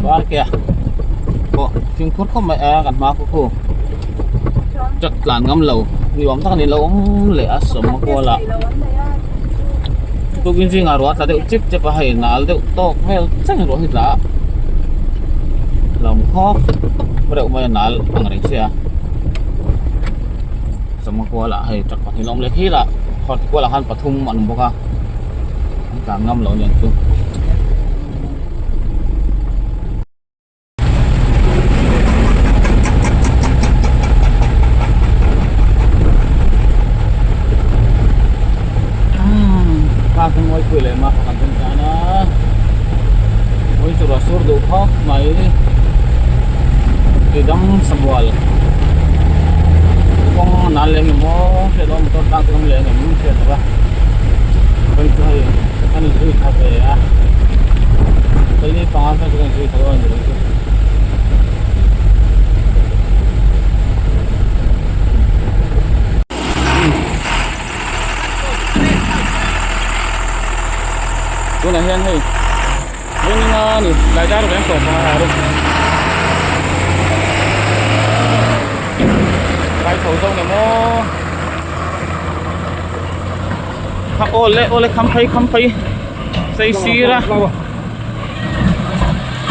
Wal kìa. Bộ phim phút không mày gần má phụ chắc là ngâm lầu vì bóng thằng này lâu lẽ sống mà qua là tôi kinh ngạc rồi, tại chip chip hay là liệu to hay chắc rồi thì là lòng khó bắt đầu mà là bằng này xe sống mà qua là hay chắc thì lòng lấy khí là họ qua là han bát thung mà đúng không cả ngâm lầu nhận chung không ai quên lại mà phải làm cái đó, ôi chỗ đó sốt đủ khó mấy cái đống sầm bò, con nál lên mò cái đó một tao cái lên mình sẽ được à, bây giờ anh đi cà phê à, bây giờ bao nhiêu cái gì thôi anh rồi. Chỗ này hen hay, bên này đại gia được em sổ mà được, cái sổ sông này mo, ô lê khăm phay, xây xì ra,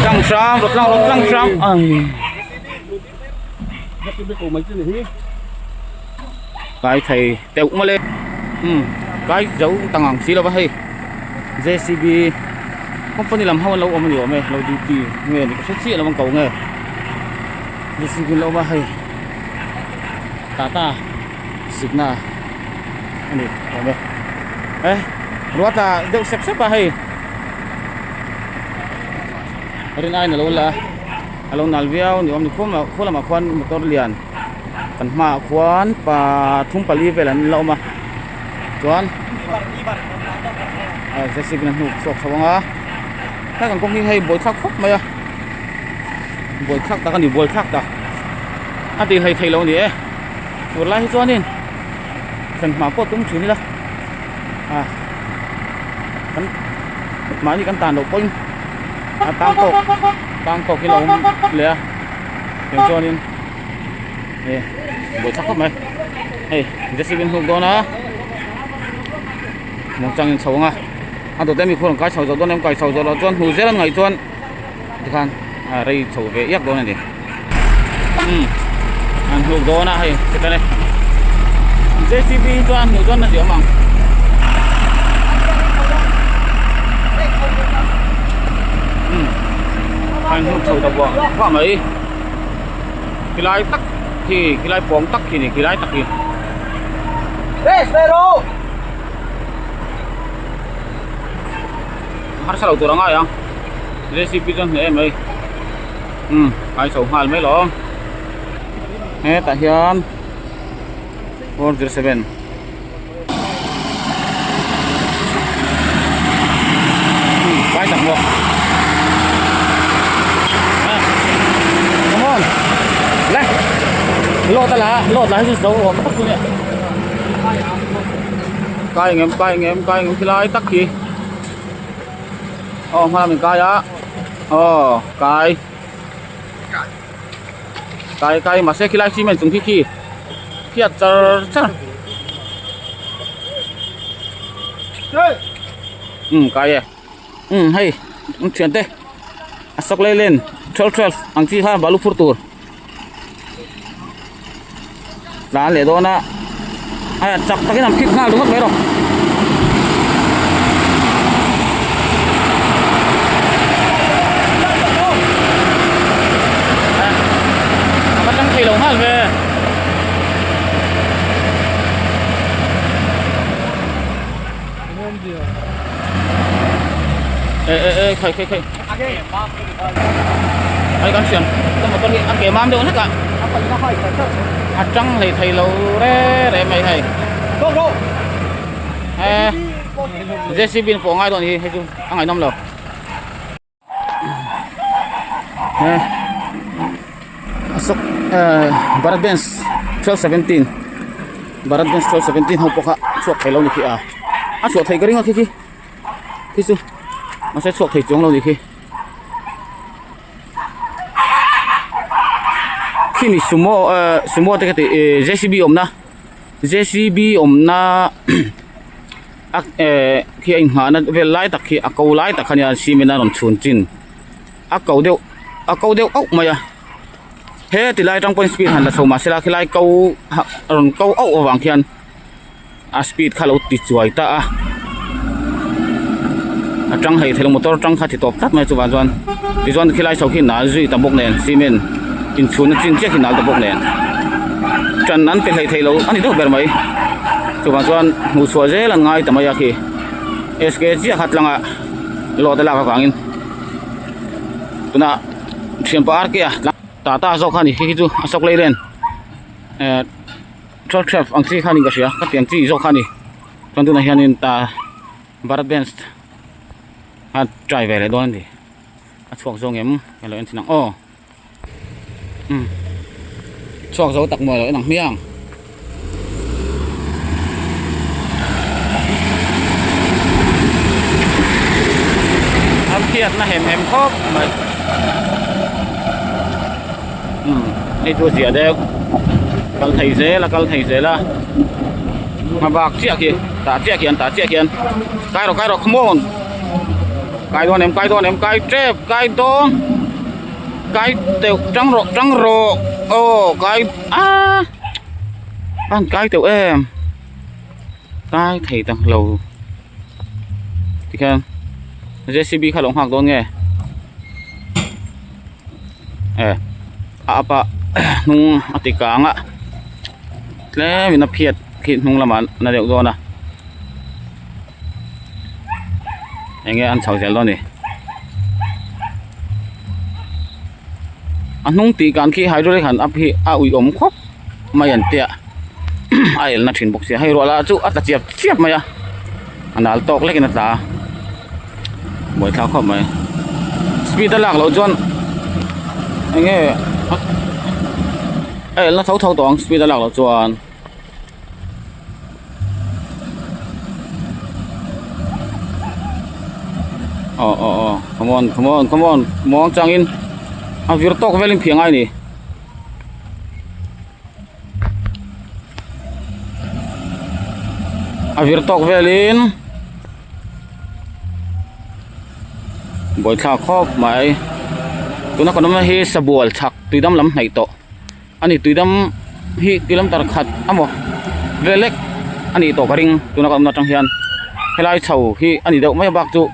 răng sam, rốt răng sam, cái thầy tẹo mà lên, cái dấu tăng hàng xí là vậy hay. JCB company làm hao lâu mà nhiều mày lâu đi nghề này có xuất là bằng cầu nghề JCB lâu ba hay Tata Signa anh đi mày ấy rót là đều xếp ba hay rồi ai là lâu nalviao nhiều ông khô là mà khoan motor liền cần mà khoan và thung pali về là lâu mà choan JCB nan huk sok sawanga ta kan kong hei bol khak khop maya bol khak ta kan ni bol khak ta ati hei thei lo ni e tur lai hi chuanin kan ma po tum thini la kan ma ni kan tan do point tang tok ki lo le a ken chuanin e bol khak khop mai hey JCB huk do na mong chang sawanga anh tôi đem mikro cái sầu dầu đó em cái sầu dầu đó chọn hủ dễ ngày chọn thì kan đây sầu về yết đó này đi anh hủ đó na hay cái này JCB chọn hủ chọn là gì mà anh hủ sầu tập vợ quá mấy cái lái tắc thì cái lái bóng tắc thì này cái lái tắc thì har sa tu ranga yang recipe jon he mai ai so hal mai lo he ta hian 407 vai chẳng được come on lại lột là hết dấu rồi mất rồi cay anh em cái lái tắc gì hoa mình cay á cay mà xe khi lại chi mình dùng khi thiệt chắc cay à hay chuyển thế sọc lên 12 ang chi ha balu furtur lá lệ đó na chặt cái nằm kít nga đúng không mấy rồi thì lồng hẳn về khơi ai con chuyện tôi một con ăn kẻ mam đâu hết cả trăng thì thầy lâu đấy để mày thầy JCB của ngay rồi thì hay chung ăn ngày năm lầu Barat Benz 1217 Barat Benz 1217 hộp bọc hạ chuột thầy lâu như khi chuột thầy cái gì chứ nó sẽ chuột thầy xuống lâu như khi khi ni sumo te cái JCB om na JCB om na khi anh hả nó về lái tắc khi câu lái tắc khanya xi men nó chun chin câu đeo ốc mà ya he thì lái trong point speed hẳn là số mà sẽ là khi lái câu ốc ở vàng khian speed khá lâu tít chuối ta trăng hay thì motor trăng khá thì top tắt mà chú bạn doan thì doan khi lái sau khi nã duy tầm bốc nền xi men in chun chin chiếc khi nã tầm bốc nền trần ăn thì hay lâu anh đi đâu bèn mấy chú bạn doan ngủ xua dễ là ngay tầm ấy khi SK chỉ hạt lăng lo tới là các bạn in tụi na xem par kia ta dọc khani khi chú sọc lấy lên truck chef ang si khani kasi các tiếng chỉ dọc khani còn tụi na hiện ta Bharat Benz drive về lại đón đi chuộc dòng em cái loại anh ô chuộc dấu tặc mồi loại nặng miếng kiệt nó hẻm khóc mà đây thua gì ở đây cần thầy dế là mà bạc chia kìa ta chia kìa cái rồi come on cái đòn em cái trép cái to cái tiểu trắng rộ ô cái cái tiểu em cái thầy tầng lầu thì khen JCB khá lông hoặc đón nghe apa nung atika nga le mình phiệt khi nung làm là đều rồi nè anh nghe ăn sầu dẻo luôn đi anh nung tì can khi hai đôi hẳn áp hi ui ốm khóc mày ăn tiệt ai là chuyện bốc xì hay rồi là chú ắt là chiếp mày à anh đã tóc lấy cái này ta buổi tháo khóc mày speed đã lạc lỗ chôn anh nghe nó thấu toán speed đã lạc lỗ chôn come on mong chang in vir tok velin phiang ai ni vir tok velin buổi tháo khóc mày tụi nó còn nó hi sabual chak tùy đâm lắm này to anh tùy đâm hi tùy đâm tar khát amo velek anh to karing tụi nó còn nó trong hiền cái lai chầu hi anh đâu mấy bạc chú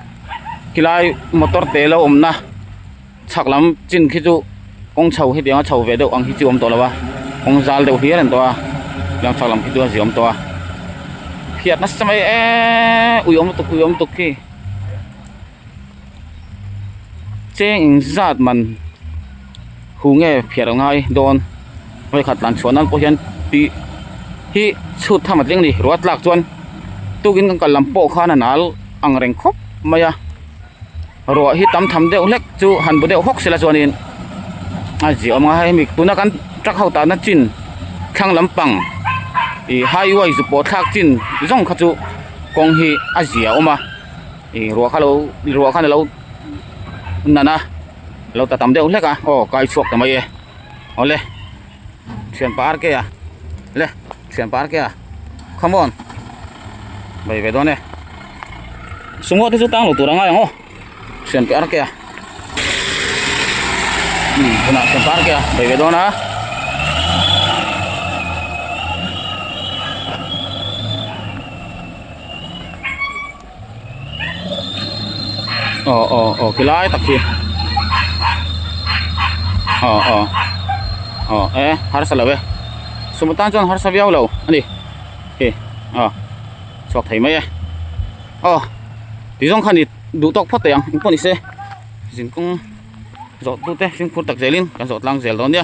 cái lai motor té lâu na chak lắm chín khi chú ông chầu hi tiếng chầu về đâu anh hi chú ông to là ba ông zal đâu hiền to làm chak lắm khi chú gì ông to hiệt nó sao mày ui ông tục khi cheng zat man hu nge phiar ngai don vai khat lan chuan an po hian ti hi chut thamat leng ni ruat lak chuan tukin kan lampo khana nal ang reng khop maya ro hi tam tham deuh lek chu han bu deuh hok sela chuanin a ji om nga hai mi tuna kan trak hau ta na chin khang lampang i highway zu po thak chin zong kha chu kong hi a zia oma i ro kha lo nana lâu ta tắm đều lek à cái chuột cái mày le chuyển par kia le chuyển par kia come on vậy về đó nè súng ngõ thì chúng ta lột tủ ra ngay không chuyển par kia nào chuyển par kia vậy về đó nè cái lái tập kia harus salah sebentar John harus sabiau lau ani sok thầy mấy thì trong khăn thì đủ tóc phát tiền cũng đi xe xin cũng giọt tu te xin phút tắc dễ linh cả giọt lang dễ đó nhá